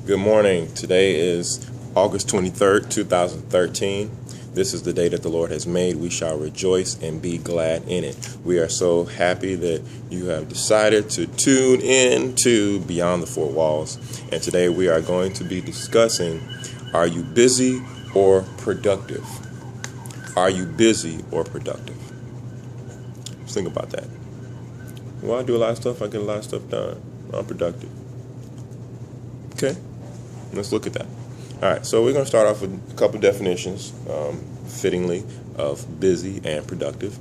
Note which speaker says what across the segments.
Speaker 1: Good morning. Today is August 23rd, 2013. This is the day that the Lord has made. We shall rejoice and be glad in it. We are so happy that you have decided to tune in to Beyond the Four Walls. And today we are going to be discussing, are you busy or productive? Are you busy or productive? Just think about that. Well, I do a lot of stuff. I get a lot of stuff done. I'm productive. Okay, let's look at that. All right, so we're going to start off with a couple definitions, fittingly, of busy and productive.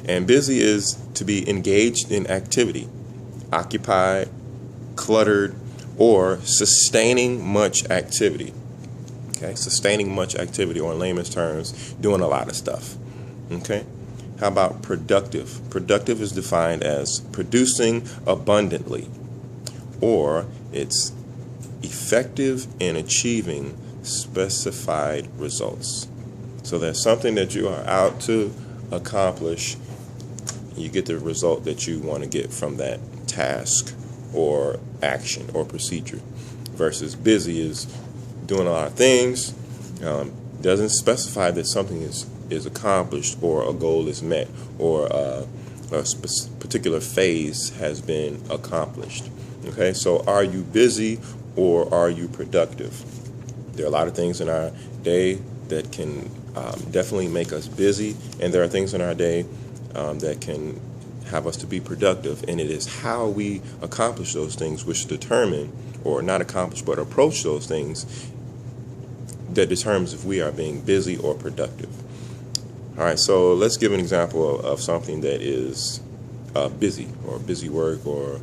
Speaker 1: And busy is to be engaged in activity, occupied, cluttered, or sustaining much activity. Okay, sustaining much activity, or in layman's terms, doing a lot of stuff. Okay, how about productive? Productive is defined as producing abundantly, or it's effective in achieving specified results. So there's something that you are out to accomplish. You get the result that you want to get from that task or action or procedure. Versus busy is doing a lot of things, doesn't specify that something is accomplished or a goal is met or a particular phase has been accomplished. Okay, so are you busy or are you productive? There are a lot of things in our day that can definitely make us busy, and there are things in our day that can have us to be productive, and it is how we accomplish those things which determine, or not accomplish but approach those things, that determines if we are being busy or productive. All right, so let's give an example of something that is busy, or busy work, or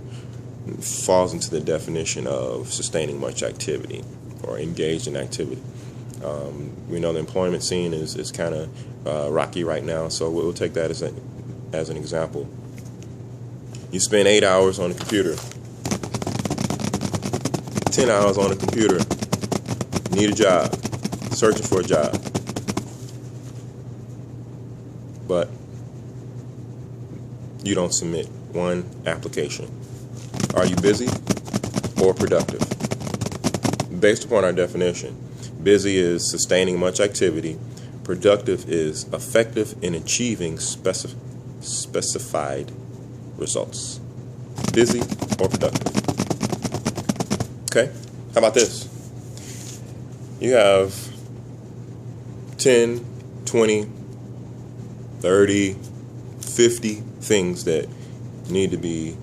Speaker 1: falls into the definition of sustaining much activity or engaged in activity. We know the employment scene is kind of rocky right now, so we'll take that as an example. You spend 8 hours on the computer, 10 hours on the computer, need a job, searching for a job, but you don't submit one application. Are you busy or productive? Based upon our definition, busy is sustaining much activity. Productive is effective in achieving specified results. Busy or productive? Okay, how about this? You have 10, 20, 30, 50 things that need to be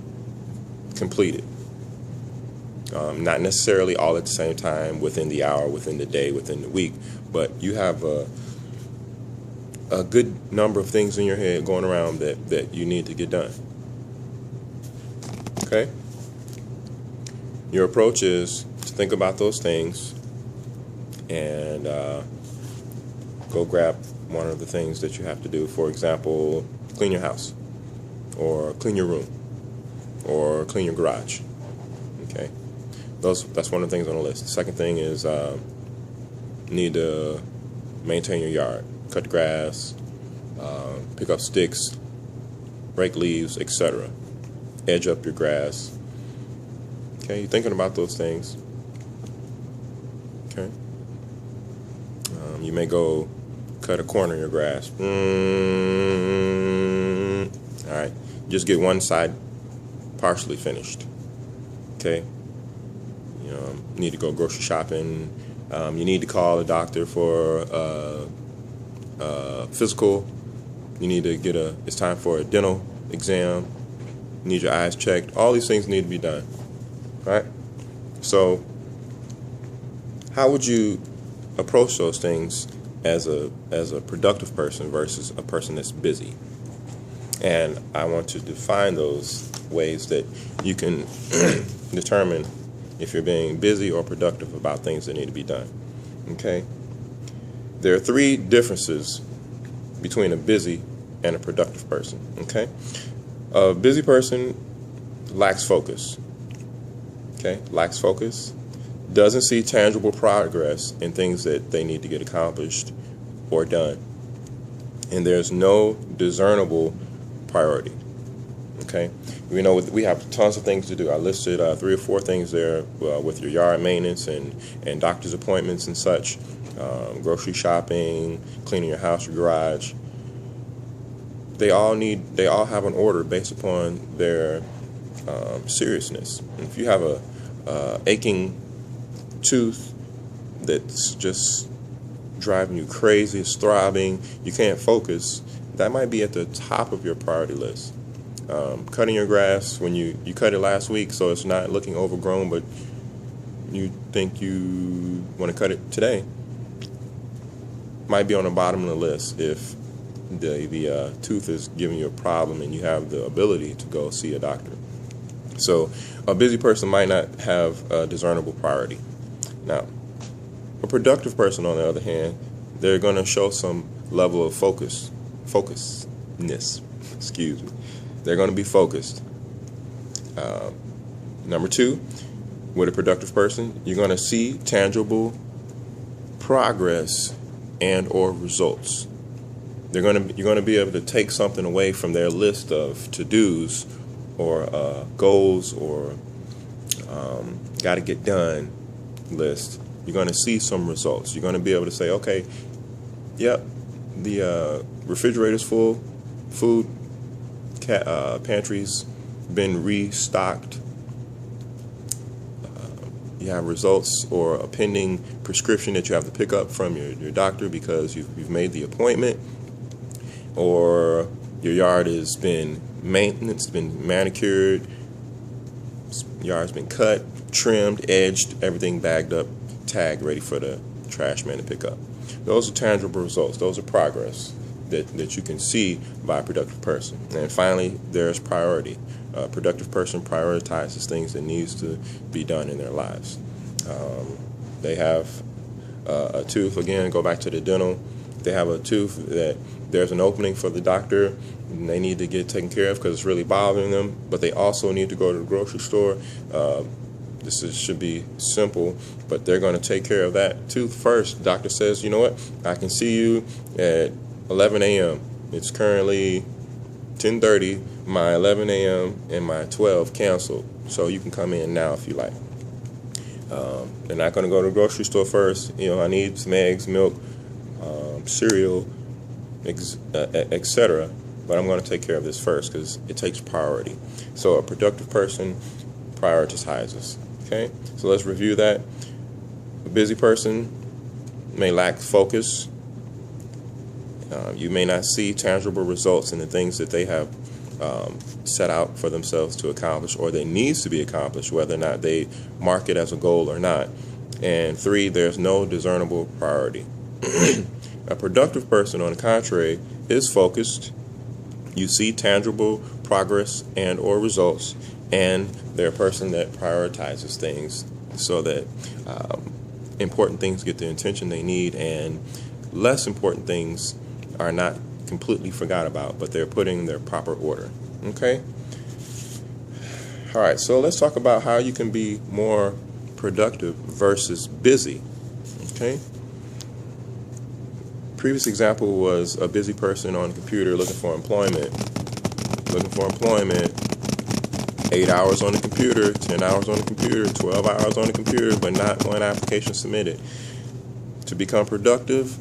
Speaker 1: completed. Not necessarily all at the same time, within the hour, within the day, within the week, but you have a good number of things in your head going around that you need to get done. Okay? Your approach is to think about those things and go grab one of the things that you have to do. For example, clean your house, or clean your room, or clean your garage. Okay, that's one of the things on the list. The second thing is you need to maintain your yard, cut the grass, pick up sticks, rake leaves, etc. Edge up your grass. Okay, you're thinking about those things. Okay, you may go cut a corner in your grass. All right, just get one side partially finished. Okay, you need to go grocery shopping. You need to call a doctor for physical. You need to it's time for a dental exam. You need your eyes checked. All these things need to be done. Right? So how would you approach those things as a productive person versus a person that's busy? And I want to define those ways that you can determine if you're being busy or productive about things that need to be done. Okay? There are three differences between a busy and a productive person. Okay? A busy person lacks focus. Okay? Lacks focus. Doesn't see tangible progress in things that they need to get accomplished or done. And there's no discernible priority. Okay, we know we have tons of things to do. I listed 3 or 4 things there with your yard maintenance and doctor's appointments and such, grocery shopping, cleaning your house, your garage. They all have an order based upon their seriousness. If you have a aching tooth that's just driving you crazy, it's throbbing, you can't focus, that might be at the top of your priority list. Cutting your grass when you cut it last week, so it's not looking overgrown, but you think you want to cut it today, might be on the bottom of the list if the tooth is giving you a problem and you have the ability to go see a doctor. So a busy person might not have a discernible priority. Now, a productive person, on the other hand, they're going to show some level of focusedness. Excuse me. They're going to be focused. Number 2, with a productive person, you're going to see tangible progress and or results. You're going to be able to take something away from their list of to-dos or goals or got to get done list. You're going to see some results. You're going to be able to say, okay, yep, the refrigerator's full, food pantry's been restocked. You have results or a pending prescription that you have to pick up from your doctor because you've made the appointment, or your yard has been maintenance, been manicured, yard's been cut, trimmed, edged, everything bagged up, tagged, ready for the trash man to pick up. Those are tangible results. Those are progress that you can see by a productive person. And finally, there's priority. A productive person prioritizes things that needs to be done in their lives. They have a tooth, again, go back to the dental. They have a tooth that there's an opening for the doctor and they need to get taken care of because it's really bothering them, but they also need to go to the grocery store. Should be simple, but they're going to take care of that tooth first. The doctor says, you know what, I can see you at 11 a.m. It's currently 10:30. My 11 a.m. and my 12 canceled, so you can come in now if you like. They're not going to go to the grocery store first. I need some eggs, milk, cereal, etc. But I'm going to take care of this first because it takes priority. So a productive person prioritizes. Okay, so let's review that. A busy person may lack focus. You may not see tangible results in the things that they have set out for themselves to accomplish, or that needs to be accomplished, whether or not they mark it as a goal or not. And 3, there's no discernible priority. A productive person, on the contrary, is focused. You see tangible progress and or results, and they're a person that prioritizes things so that important things get the attention they need, and less important things are not completely forgot about, but they're put in their proper order. Okay? All right, so let's talk about how you can be more productive versus busy. Okay? Previous example was a busy person on a computer looking for employment. 8 hours on the computer, 10 hours on the computer, 12 hours on the computer, but not one application submitted. To become productive,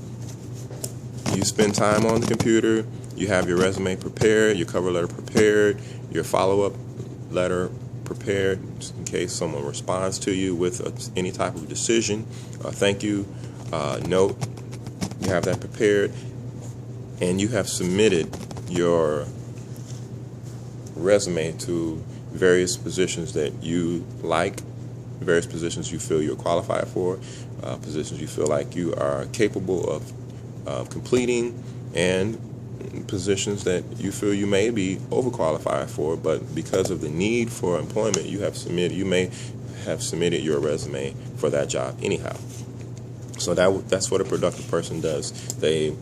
Speaker 1: you spend time on the computer, you have your resume prepared, your cover letter prepared, your follow-up letter prepared in case someone responds to you with any type of decision, a thank you note. You have that prepared, and you have submitted your resume to various positions that you like, various positions you feel you're qualified for, positions you feel like you are capable of completing, and positions that you feel you may be overqualified for, but because of the need for employment, you may have submitted your resume for that job anyhow. So that's what a productive person does. They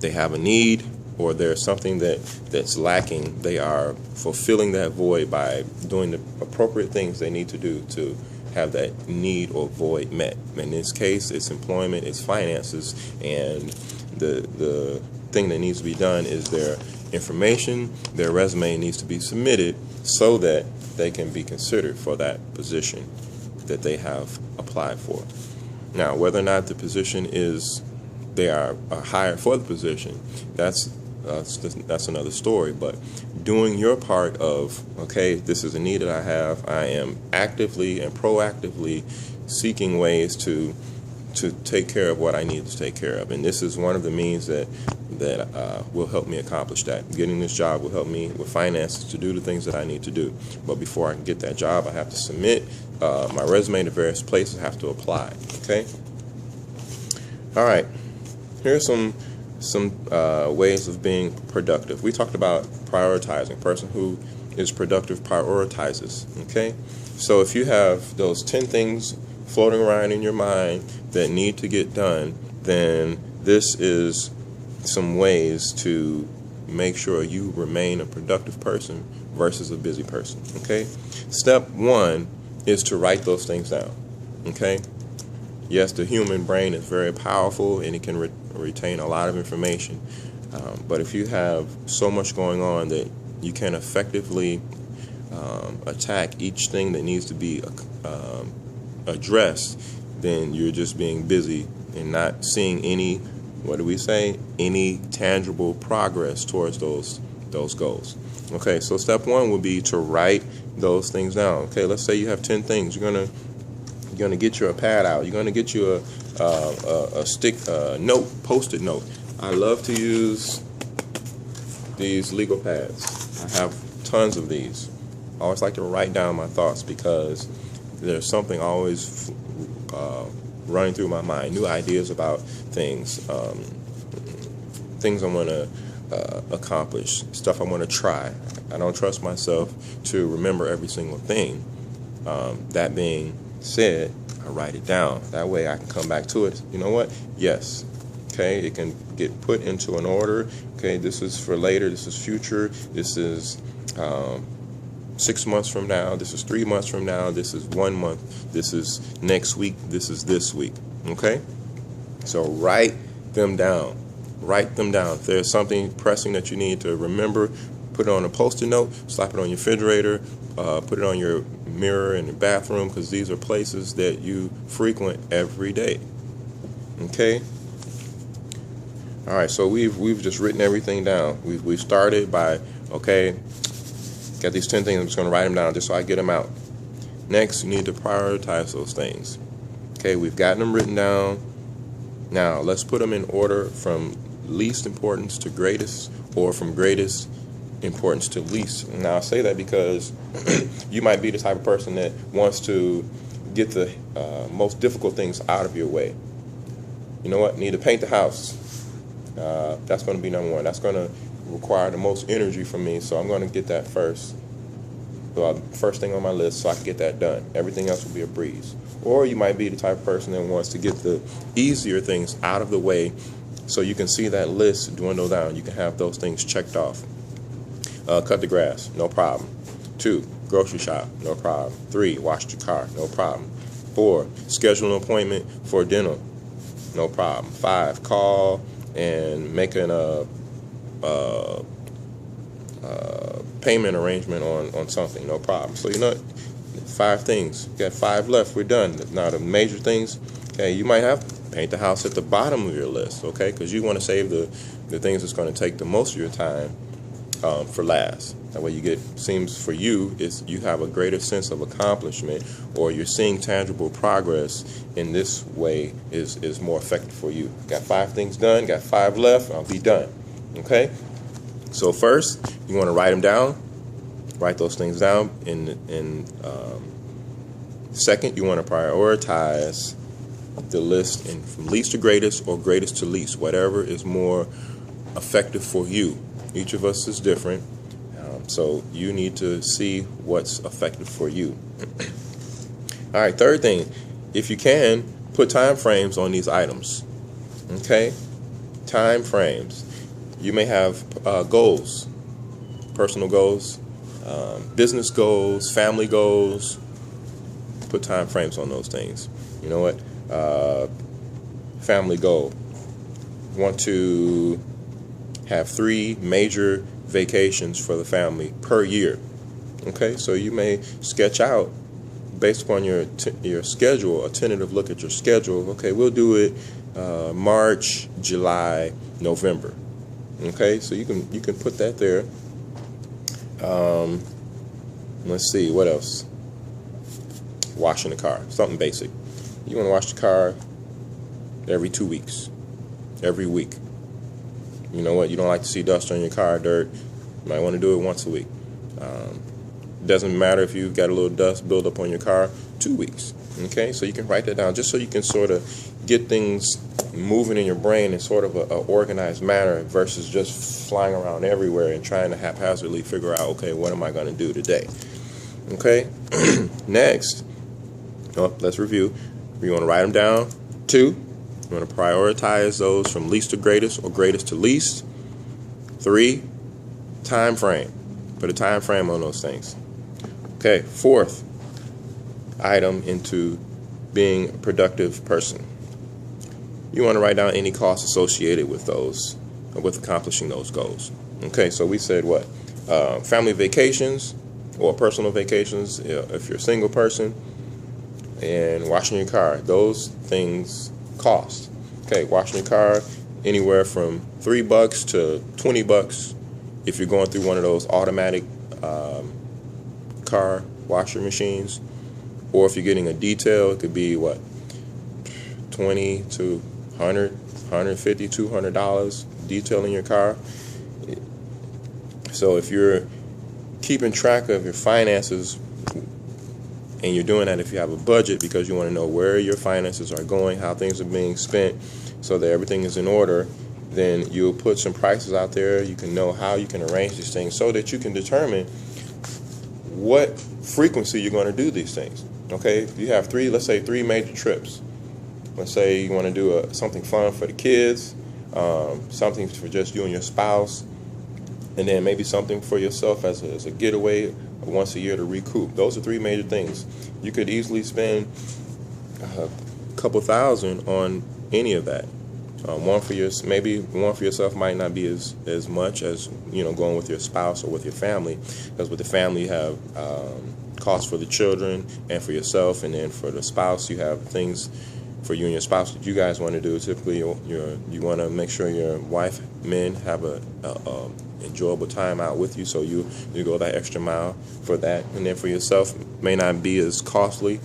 Speaker 1: have a need, or there's something that's lacking. They are fulfilling that void by doing the appropriate things they need to do to have that need or void met. In this case, it's employment, it's finances, and the thing that needs to be done is they're information, their resume needs to be submitted so that they can be considered for that position that they have applied for. Now, whether or not the position is they are hired for the position, that's another story. But doing your part of, okay, this is a need that I have. I am actively and proactively seeking ways to take care of what I need to take care of, and this is one of the means that will help me accomplish that. Getting this job will help me with finances to do the things that I need to do. But before I can get that job, I have to submit my resume to various places. I have to apply. Okay. All right. Here's some ways of being productive. We talked about prioritizing. Person who is productive prioritizes. Okay. So if you have those 10 things floating around in your mind that need to get done, then this is some ways to make sure you remain a productive person versus a busy person. Okay. Step 1 is to write those things down. Okay. Yes, the human brain is very powerful and it can retain a lot of information. But if you have so much going on that you can effectively attack each thing that needs to be addressed, then you're just being busy and not seeing any, any tangible progress towards those goals. Okay, so step 1 would be to write those things down. Okay, let's say you have 10 things. You're gonna get you a pad out. You're gonna get you a stick note, post-it note. I love to use these legal pads. I have tons of these. I always like to write down my thoughts because there's something always running through my mind, new ideas about things, things I want to accomplish, stuff I want to try. I don't trust myself to remember every single thing. That being said, I write it down. That way I can come back to it. You know what? Yes. Okay, it can get put into an order. Okay, this is for later. This is future. This is 6 months from now. This is 3 months from now. This is 1 month. This is next week. This is this week. Okay? So write them down. Write them down. If there's something pressing that you need to remember, put it on a post-it note, slap it on your refrigerator, put it on your mirror in the bathroom, because these are places that you frequent every day. Okay? All right, so we've just written everything down. We've started by, okay, got these 10 things. I'm just going to write them down just so I get them out. Next, you need to prioritize those things. Okay, we've gotten them written down. Now, let's put them in order from least importance to greatest, or from greatest importance to least. Now, I say that because you might be the type of person that wants to get the most difficult things out of your way. You know what? Need to paint the house. That's going to be number 1. That's going to require the most energy from me, so I'm going to get that first. First thing on my list, so I can get that done. Everything else will be a breeze. Or you might be the type of person that wants to get the easier things out of the way, so you can see that list dwindle down. You can have those things checked off. Cut the grass, no problem. 2, grocery shop, no problem. 3, wash your car, no problem. 4, schedule an appointment for dinner, no problem. 5, call and make a payment arrangement on something, no problem. So you know, 5 things. You got 5 left. We're done. Now the major things. Okay, you might have to paint the house at the bottom of your list. Okay, because you want to save the things that's going to take the most of your time for last. That way seems for you is you have a greater sense of accomplishment, or you're seeing tangible progress in this way is more effective for you. Got 5 things done, got 5 left, I'll be done. Okay? So first, you want to write them down. Write those things down. Second, you want to prioritize the list from least to greatest or greatest to least, whatever is more effective for you. Each of us is different, so you need to see what's effective for you. All right, third thing, if you can, put time frames on these items. Okay? Time frames. You may have goals, personal goals, business goals, family goals. Put time frames on those things. You know what? Family goal. Want to have 3 major vacations for the family per year. Okay, so you may sketch out based upon your schedule, a tentative look at your schedule. Okay, we'll do it March, July, November. Okay, so you can put that there. Let's see, what else? Washing the car, something basic. You want to wash the car every 2 weeks, every week. You know what? You don't like to see dust on your car, dirt. You might want to do it once a week. Doesn't matter if you've got a little dust build up on your car, 2 weeks. Okay, so you can write that down just so you can sort of get things moving in your brain in sort of a organized manner versus just flying around everywhere and trying to haphazardly figure out, okay, what am I going to do today? Okay, next, let's review. You want to write them down. 2, you want to prioritize those from least to greatest or greatest to least. 3, time frame. Put a time frame on those things. Okay, 4th item into being a productive person. You want to write down any costs associated with those, with accomplishing those goals. Okay, so we said what? Family vacations or personal vacations if you're a single person, and washing your car. Those things cost. Okay, washing your car anywhere from $3 to $20 if you're going through one of those automatic car washer machines, or if you're getting a detail, it could be what, $20 to $100, $150, $200 detailing your car. So if you're keeping track of your finances, and you're doing that if you have a budget because you want to know where your finances are going, how things are being spent, so that everything is in order, then you'll put some prices out there. You can know how you can arrange these things so that you can determine what frequency you're going to do these things. Okay, if you have let's say three major trips. Let's say you want to do something fun for the kids, something for just you and your spouse, and then maybe something for yourself as a getaway once a year to recoup. Those are 3 major things. You could easily spend a couple thousand on any of that. Maybe one for yourself might not be as much as going with your spouse or with your family, because with the family you have costs for the children and for yourself, and then for the spouse you have things for you and your spouse that you guys want to do. Typically you want to make sure your wife, men, have a enjoyable time out with you, so you go that extra mile for that. And then for yourself, may not be as costly,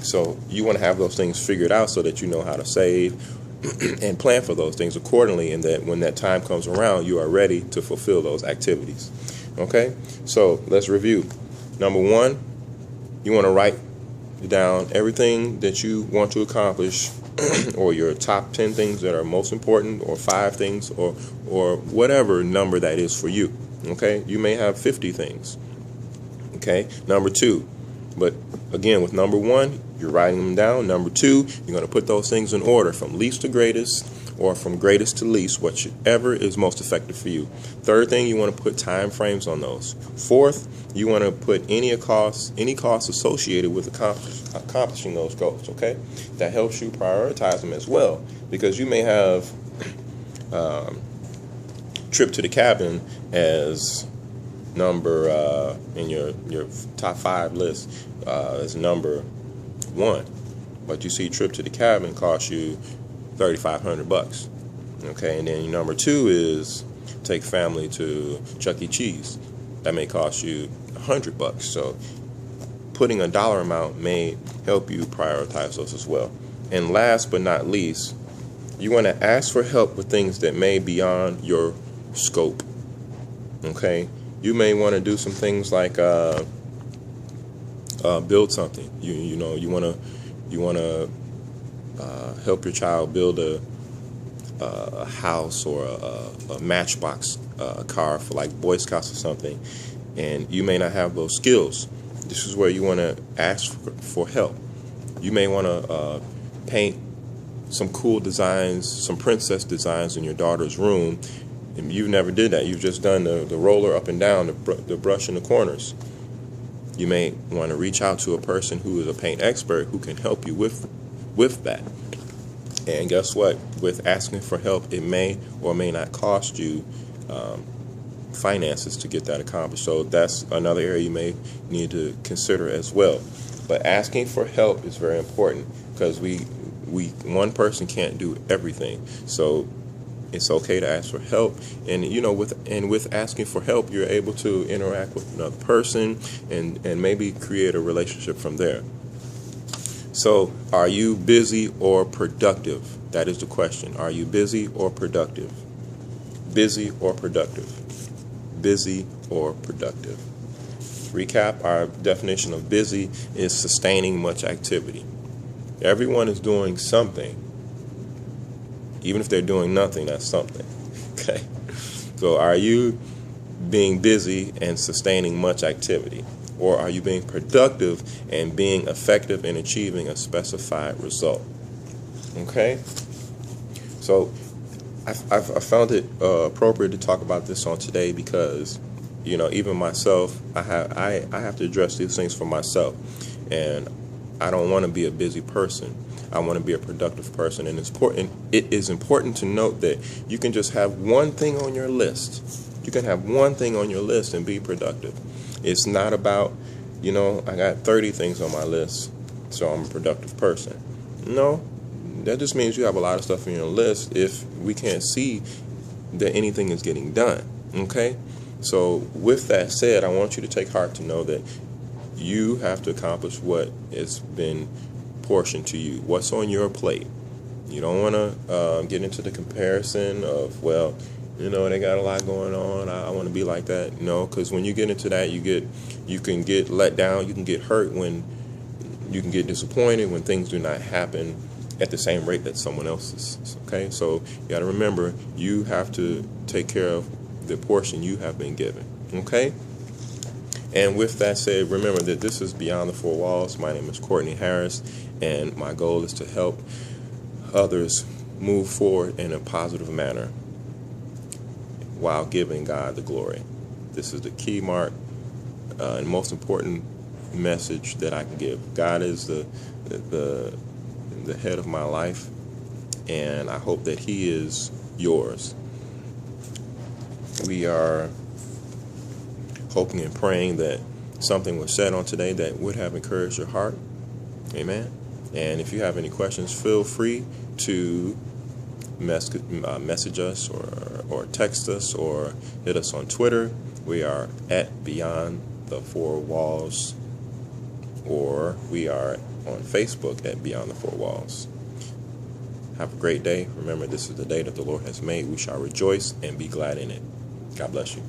Speaker 1: so you want to have those things figured out so that you know how to save and plan for those things accordingly, and that when that time comes around, you are ready to fulfill those activities. Okay, so let's review. Number 1, you want to write down everything that you want to accomplish or your top 10 things that are most important, or 5 things, or whatever number that is for you. Okay, you may have 50 things. Okay, number 2, but again, with number 1, you're writing them down. Number 2, you're going to put those things in order from least to greatest, or from greatest to least, whichever is most effective for you. 3rd thing, you want to put time frames on those. 4th, you want to put any costs associated with accomplishing those goals. Okay, that helps you prioritize them as well, because you may have trip to the cabin as number in your top 5 list as number 1, but you see trip to the cabin costs you $3,500. Okay, and then number 2 is take family to Chuck E. Cheese. That may cost you $100. So putting a dollar amount may help you prioritize those as well. And last but not least, you want to ask for help with things that may be beyond your scope. Okay, you may want to do some things like build something. You want to help your child build a house or a matchbox car for like Boy Scouts or something, and you may not have those skills. This is where you want to ask for help. You may want to paint some cool designs, some princess designs in your daughter's room, and you've never did that. You've just done the roller up and down, the brush in the corners. You may want to reach out to a person who is a paint expert who can help you with that. And guess what? With asking for help, it may or may not cost you finances to get that accomplished. So that's another area you may need to consider as well. But asking for help is very important, because we one person can't do everything. So it's okay to ask for help, and with asking for help, you're able to interact with another person and maybe create a relationship from there. So, are you busy or productive? That is the question. Are you busy or productive? Busy or productive? Busy or productive? Recap, our definition of busy is sustaining much activity. Everyone is doing something. Even if they're doing nothing, that's something. Okay? So are you being busy and sustaining much activity? Or are you being productive and being effective in achieving a specified result? Okay? So I found it appropriate to talk about this on today, because even myself, I have to address these things for myself, and I don't want to be a busy person. I want to be a productive person, and it is important to note that you can just have one thing on your list. You can have one thing on your list and be productive. It's not about, I got 30 things on my list, so I'm a productive person. No, that just means you have a lot of stuff on your list if we can't see that anything is getting done. Okay? So with that said, I want you to take heart to know that you have to accomplish what has been portioned to you, what's on your plate. You don't want to get into the comparison of, well, they got a lot going on, I want to be like that. No, because when you get into that, you can get let down, you can get hurt, when you can get disappointed when things do not happen at the same rate that someone else is. Okay, so you got to remember, you have to take care of the portion you have been given. Okay. And with that said, remember that this is Beyond the Four Walls. My name is Courtney Harris, and my goal is to help others move forward in a positive manner while giving God the glory. This is the key mark and most important message that I can give. God is the head of my life, and I hope that He is yours. We are hoping and praying that something was said on today that would have encouraged your heart. Amen. And if you have any questions, feel free to message us or text us or hit us on Twitter. We are at Beyond the Four Walls, or we are on Facebook at Beyond the Four Walls. Have a great day. Remember, this is the day that the Lord has made. We shall rejoice and be glad in it. God bless you.